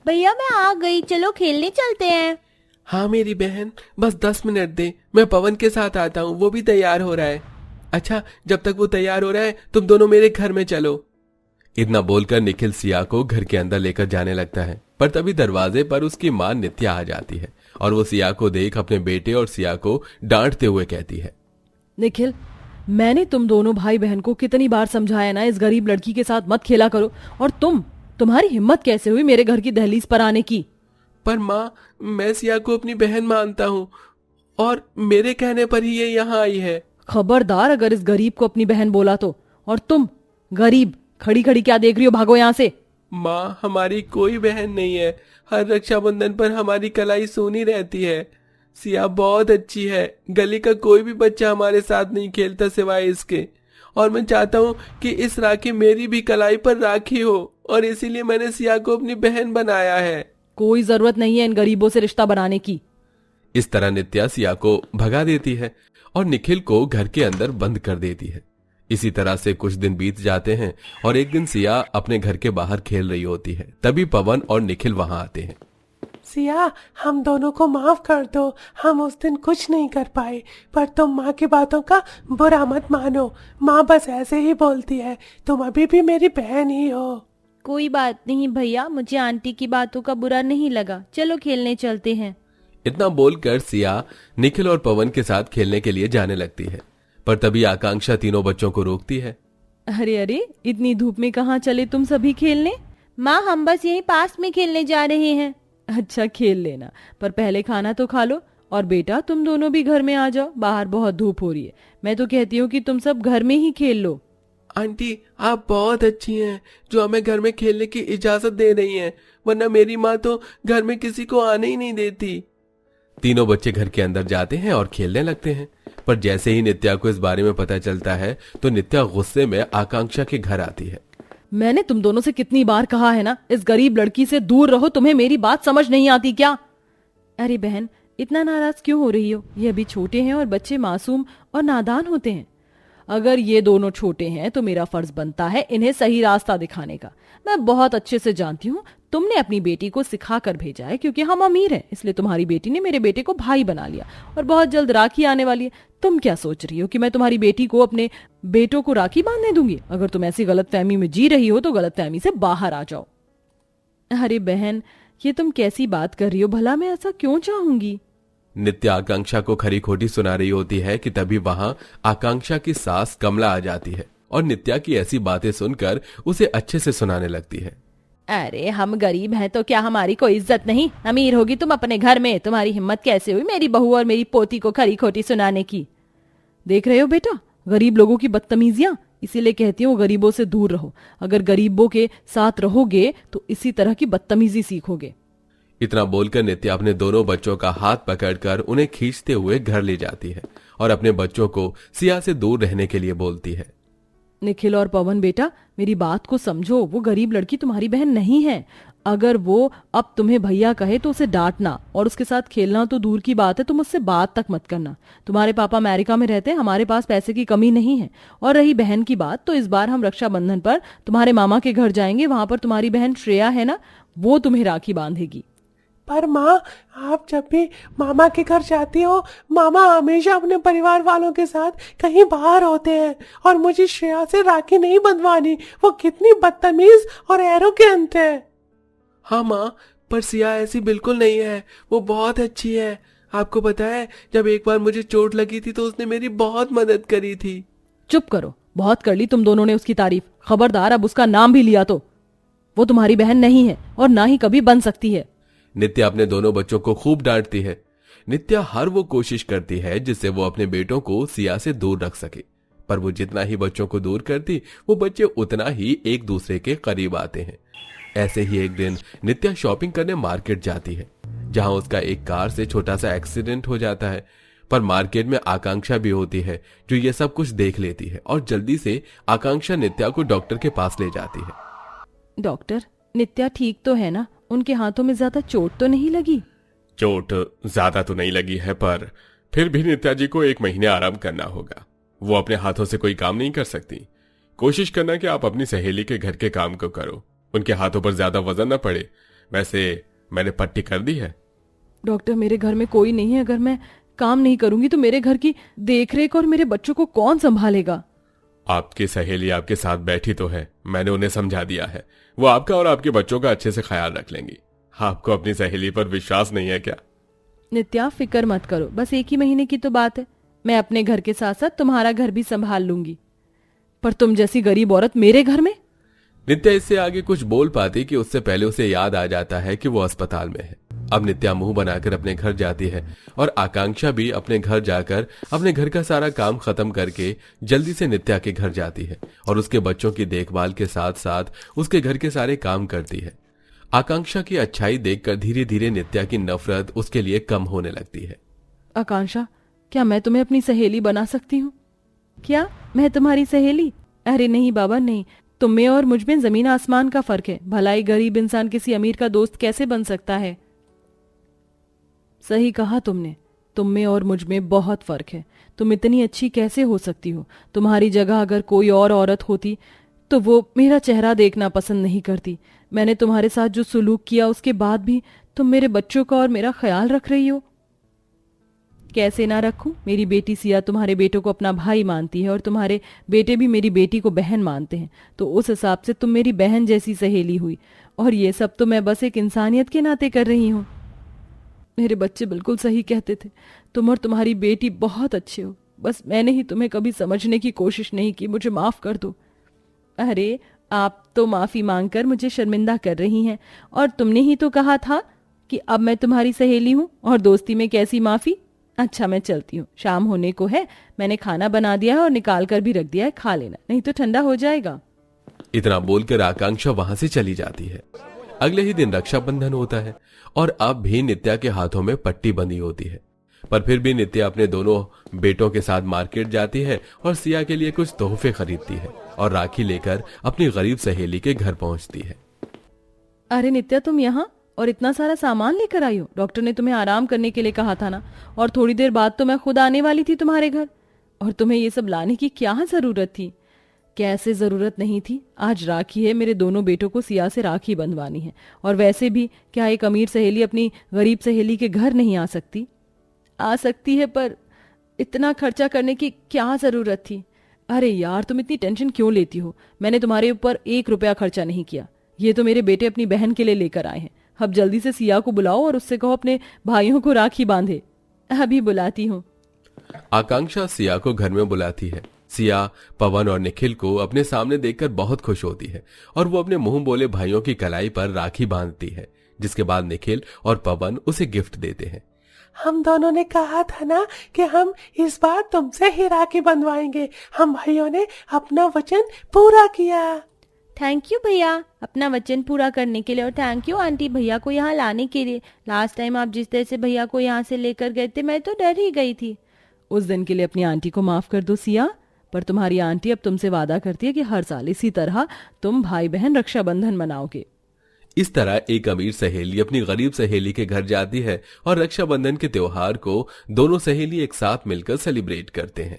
भैया मैं आ गई, चलो खेलने चलते हैं। हाँ मेरी बहन, बस 10 मिनट दे, मैं पवन के साथ आता हूँ, वो भी तैयार हो रहा है। अच्छा, जब तक वो तैयार हो रहा है तुम दोनों मेरे घर में चलो। इतना बोलकर निखिल सिया को घर के अंदर लेकर जाने लगता है, पर तभी दरवाजे पर उसकी माँ नित्या आ जाती है और वो सिया को देख अपने बेटे और सिया को डांटते हुए कहती है, निखिल, मैंने तुम दोनों भाई बहन को कितनी बार समझाया ना, इस गरीब लड़की के साथ मत खेला करो। और तुम्हारी हिम्मत कैसे हुई मेरे घर की दहलीज पर आने की? पर माँ, मैं सिया को अपनी बहन मानता हूँ और मेरे कहने पर ही ये यहाँ आई है। खबरदार अगर इस गरीब को अपनी बहन बोला तो। और तुम गरीब, खड़ी खड़ी क्या देख रही हो? भागो यहाँ से। माँ, हमारी कोई बहन नहीं है, हर रक्षाबंधन पर हमारी कलाई सूनी रहती है। सिया बहुत अच्छी है, गली का कोई भी बच्चा हमारे साथ नहीं खेलता सिवाय इसके, और मैं चाहता हूँ कि इस राखी मेरी भी कलाई पर राखी हो, और इसीलिए मैंने सिया को अपनी बहन बनाया है। कोई जरूरत नहीं है इन गरीबों से रिश्ता बनाने की। इस तरह नित्या सिया को भगा देती है और निखिल को घर के अंदर बंद कर देती है। इसी तरह से कुछ दिन बीत जाते हैं और एक दिन सिया अपने घर के बाहर खेल रही होती है, तभी पवन और निखिल वहां आते हैं। सिया, हम दोनों को माफ कर दो, हम उस दिन कुछ नहीं कर पाए, पर तुम माँ की बातों का बुरा मत मानो। माँ बस ऐसे ही बोलती है, तुम अभी भी मेरी बहन ही हो। कोई बात नहीं भैया, मुझे आंटी की बातों का बुरा नहीं लगा, चलो खेलने चलते हैं। इतना बोलकर सिया निखिल और पवन के साथ खेलने के लिए जाने लगती है, पर तभी आकांक्षा तीनों बच्चों को रोकती है। अरे अरे, इतनी धूप में कहाँ चले तुम सभी खेलने? माँ, हम बस यहीं पास में खेलने जा रहे हैं। अच्छा, खेल लेना, पर पहले खाना तो खा लो। और बेटा, तुम दोनों भी घर में आ जाओ, बाहर बहुत धूप हो रही है। मैं तो कहती हूँ कि तुम सब घर में ही खेल लो। आंटी, आप बहुत अच्छी हैं जो हमें घर में खेलने की इजाजत दे रही हैं, वरना मेरी माँ तो घर में किसी को आने ही नहीं देती। तीनों बच्चे घर के अंदर जाते हैं और खेलने लगते हैं, पर जैसे ही नित्या को इस बारे में पता चलता है तो नित्या गुस्से में आकांक्षा के घर आती है। मैंने तुम दोनों से कितनी बार कहा है ना, इस गरीब लड़की से दूर रहो, तुम्हें मेरी बात समझ नहीं आती क्या? अरे बहन, इतना नाराज क्यों हो रही हो? ये अभी छोटे हैं और बच्चे मासूम और नादान होते हैं। अगर ये दोनों छोटे हैं तो मेरा फर्ज बनता है इन्हें सही रास्ता दिखाने का। मैं बहुत अच्छे से जानती हूँ तुमने अपनी बेटी को सिखा कर भेजा है, क्योंकि हम अमीर हैं, इसलिए तुम्हारी बेटी ने मेरे बेटे को भाई बना लिया और बहुत जल्द राखी आने वाली है। तुम क्या सोच रही हो कि मैं तुम्हारी बेटी को अपने बेटों को राखी बांधने दूंगी? अगर तुम ऐसी गलतफहमी में जी रही हो तो गलतफहमी से बाहर आ जाओ। अरे बहन, ये तुम कैसी बात कर रही हो? भला मैं ऐसा क्यों चाहूंगी? नित्या आकांक्षा को खरी खोटी सुना रही होती है कि तभी वहां आकांक्षा की सास कमला आ जाती है और नित्या की ऐसी बातें सुनकर उसे अच्छे से सुनाने लगती है। अरे हम गरीब हैं तो क्या हमारी कोई इज्जत नहीं? अमीर होगी तुम अपने घर में, तुम्हारी हिम्मत कैसे हुई मेरी बहू और मेरी पोती को खरी खोटी सुनाने की? देख रहे हो बेटा, गरीब लोगों की बदतमीजियां, इसीलिए कहती हूँ गरीबों से दूर रहो। अगर गरीबों के साथ रहोगे तो इसी तरह की बदतमीजी सीखोगे। इतना बोलकर नित्या अपने दोनों बच्चों का हाथ पकड़कर उन्हें खींचते हुए घर ले जाती है और अपने बच्चों को सिया से दूर रहने के लिए बोलती है। निखिल और पवन बेटा, मेरी बात को समझो, वो गरीब लड़की तुम्हारी बहन नहीं है। अगर वो अब तुम्हें भैया कहे तो उसे डांटना, और उसके साथ खेलना तो दूर की बात है, तुम उससे बात तक मत करना। तुम्हारे पापा अमेरिका में रहते हैं, हमारे पास पैसे की कमी नहीं है। और रही बहन की बात, तो इस बार हम रक्षाबंधन पर तुम्हारे मामा के घर जाएंगे, वहां पर तुम्हारी बहन श्रेया है ना, वो तुम्हें राखी बांधेगी। पर माँ, आप जब भी मामा के घर जाती हो, मामा हमेशा अपने परिवार वालों के साथ कहीं बाहर होते हैं, और मुझे श्रेया से राखी नहीं बंधवानी। वो कितनी बदतमीज और एरोगेंट है। हाँ माँ, पर सिया ऐसी बिल्कुल नहीं है, वो बहुत अच्छी है। आपको पता है, जब एक बार मुझे चोट लगी थी तो उसने मेरी बहुत मदद करी थी। चुप करो, बहुत कर ली तुम दोनों ने उसकी तारीफ। खबरदार अब उसका नाम भी लिया तो। वो तुम्हारी बहन नहीं है और ना ही कभी बन सकती है। नित्या अपने दोनों बच्चों को खूब डांटती है। नित्या हर वो कोशिश करती है जिससे वो अपने बेटों को सिया से दूर रख सके, पर वो जितना ही बच्चों को दूर करती, वो बच्चे उतना ही एक दूसरे के करीब आते हैं। ऐसे ही एक दिन नित्या शॉपिंग करने मार्केट जाती है, जहां उसका एक कार से छोटा सा एक्सीडेंट हो जाता है। पर मार्केट में आकांक्षा भी होती है जो ये सब कुछ देख लेती है, और जल्दी से आकांक्षा नित्या को डॉक्टर के पास ले जाती है। डॉक्टर, नित्या ठीक तो है ना? उनके हाथों में ज्यादा चोट तो नहीं लगी? चोट ज्यादा तो नहीं लगी है, पर फिर भी नित्या जी को 1 महीने आराम करना होगा। वो अपने हाथों से कोई काम नहीं कर सकती। कोशिश करना कि आप अपनी सहेली के घर के काम को करो, उनके हाथों पर ज्यादा वजन न पड़े। वैसे मैंने पट्टी कर दी है। डॉक्टर, मेरे घर में कोई नहीं है। अगर मैं काम नहीं करूंगी तो मेरे घर की देखरेख और मेरे बच्चों को कौन संभालेगा? आपकी सहेली आपके साथ बैठी तो है, मैंने उन्हें समझा दिया है। वो आपका और आपके बच्चों का अच्छे से ख्याल रख लेंगी। आपको अपनी सहेली पर विश्वास नहीं है क्या? नित्या, फिक्र मत करो, बस 1 ही महीने की तो बात है। मैं अपने घर के साथ साथ तुम्हारा घर भी संभाल लूंगी। पर तुम जैसी गरीब औरत मेरे घर में? नित्या इससे आगे कुछ बोल पाती कि उससे पहले उसे याद आ जाता है कि वो अस्पताल में है। अब नित्या मुंह बनाकर अपने घर जाती है और आकांक्षा भी अपने घर जाकर अपने घर का सारा काम खत्म करके जल्दी से नित्या के घर जाती है और उसके बच्चों की देखभाल के साथ साथ उसके घर के सारे काम करती है। आकांक्षा की अच्छाई देखकर धीरे धीरे नित्या की नफरत उसके लिए कम होने लगती है। आकांक्षा, क्या मैं तुम्हें अपनी सहेली बना सकती हूँ? क्या मैं तुम्हारी सहेली? अरे नहीं बाबा नहीं, तुम में और मुझ में जमीन आसमान का फर्क है। भलाई गरीब इंसान किसी अमीर का दोस्त कैसे बन सकता है? सही कहा तुमने, तुम में और मुझ में बहुत फर्क है। तुम इतनी अच्छी कैसे हो सकती हो? तुम्हारी जगह अगर कोई और औरत होती तो वो मेरा चेहरा देखना पसंद नहीं करती। मैंने तुम्हारे साथ जो सुलूक किया उसके बाद भी तुम मेरे बच्चों का और मेरा ख्याल रख रही हो। कैसे ना रखूं? मेरी बेटी सिया तुम्हारे बेटों को अपना भाई मानती है और तुम्हारे बेटे भी मेरी बेटी को बहन मानते हैं, तो उस हिसाब से तुम मेरी बहन जैसी सहेली हुई। और ये सब तो मैं बस एक इंसानियत के नाते कर रही हूँ। मेरे बच्चे बिल्कुल सही कहते थे, तुम और तुम्हारी बेटी बहुत अच्छे हो। बस मैंने ही तुम्हें कभी समझने की कोशिश नहीं की। मुझे माफ कर दो। अरे आप तो माफी मांगकर मुझे शर्मिंदा कर रही हैं, और तुमने ही तो कहा था कि अब मैं तुम्हारी सहेली हूँ और दोस्ती में कैसी माफी। अच्छा मैं चलती हूँ, शाम होने को है। मैंने खाना बना दिया है और निकाल कर भी रख दिया है, खा लेना, नहीं तो ठंडा हो जाएगा। इतना बोलकर आकांक्षा वहां से चली जाती है। अगले ही दिन रक्षाबंधन होता है और अब भी नित्या के हाथों में पट्टी बंधी होती है, पर फिर भी नित्या अपने दोनों बेटों के साथ मार्केट जाती है और सिया के लिए कुछ तोहफे खरीदती है और राखी लेकर अपनी गरीब सहेली के घर पहुंचती है। अरे नित्या, तुम यहाँ और इतना सारा सामान लेकर आई हो? डॉक्टर ने तुम्हें आराम करने के लिए कहा था ना, और थोड़ी देर बाद तो मैं खुद आने वाली थी तुम्हारे घर, और तुम्हें ये सब लाने की क्या जरूरत थी? कैसे जरूरत नहीं थी? आज राखी है, मेरे दोनों बेटों को सिया से राखी बंधवानी है। और वैसे भी क्या एक अमीर सहेली अपनी गरीब सहेली के घर नहीं आ सकती? आ सकती है, पर इतना खर्चा करने की क्या जरूरत थी? अरे यार, तुम इतनी टेंशन क्यों लेती हो? मैंने तुम्हारे ऊपर 1 रुपया खर्चा नहीं किया। ये तो मेरे बेटे अपनी बहन के लिए लेकर आए हैं। अब जल्दी से सिया को बुलाओ और उससे कहो अपने भाइयों को राखी बांधे। अभी बुलाती हूँ। आकांक्षा सिया को घर में बुलाती है। सिया पवन और निखिल को अपने सामने देखकर बहुत खुश होती है और वो अपने मुंह बोले भाइयों की कलाई पर राखी बांधती है, जिसके बाद निखिल और पवन उसे गिफ्ट देते हैं। हम दोनों ने कहा था ना कि हम इस बार तुमसे ही राखी बंधवाएंगे। हम भाइयों ने अपना वचन पूरा किया। थैंक यू भैया अपना वचन पूरा करने के लिए, और थैंक यू आंटी भैया को यहाँ लाने के लिए। लास्ट टाइम आप जिस तरह से भैया को यहाँ से लेकर गए थे, मैं तो डर ही गई थी। उस दिन के लिए अपनी आंटी को माफ कर दो सिया, पर तुम्हारी आंटी अब तुमसे वादा करती है कि हर साल इसी तरह तुम भाई बहन रक्षाबंधन मनाओगे। इस तरह एक अमीर सहेली अपनी गरीब सहेली के घर जाती है और रक्षाबंधन के त्योहार को दोनों सहेली एक साथ मिलकर सेलिब्रेट करते हैं।